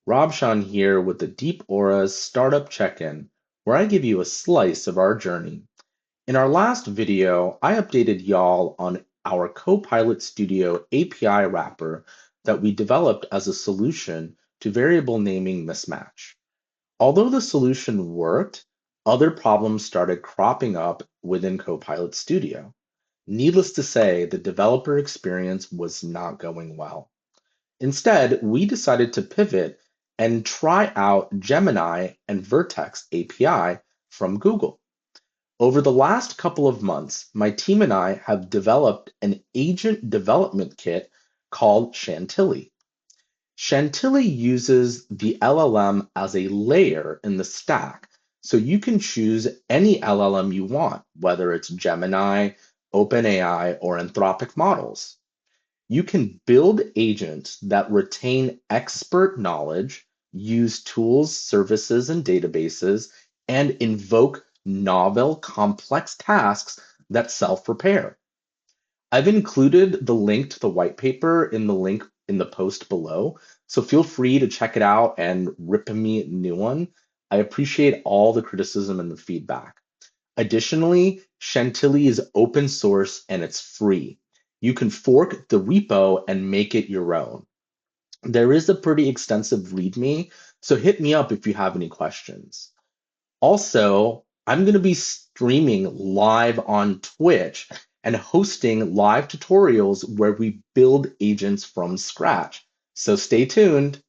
Robshan here with the ďᴜɪʟᴅ Startup Check-in, where I give you a slice of our journey. In our last video, I updated y'all on our Copilot Studio API wrapper that we developed as a solution to variable naming mismatch. Although the solution worked, other problems started cropping up within Copilot Studio. Needless to say, the developer experience was not going well. Instead, we decided to pivot and try out Gemini and Vertex API from Google. Over the last couple of months, my team and I have developed an agent development kit called Chantilly. Chantilly uses the LLM as a layer in the stack, so you can choose any LLM you want, whether it's Gemini, OpenAI, or Anthropic models. You can build agents that retain expert knowledge, use tools, services, and databases, and invoke novel, complex tasks that self-repair. I've included the link to the white paper in the link in the post below, so feel free to check it out and ̴y̥ᴜɪʟᴅ. I appreciate all the criticism and the feedback. Additionally, Chantilly is open source and it's free. You can fork the repo and make it your own. There is a pretty extensive README, so hit me up if you have any questions. Also, I'm going to be streaming live on Twitch and hosting live tutorials where we build agents from scratch. So stay tuned.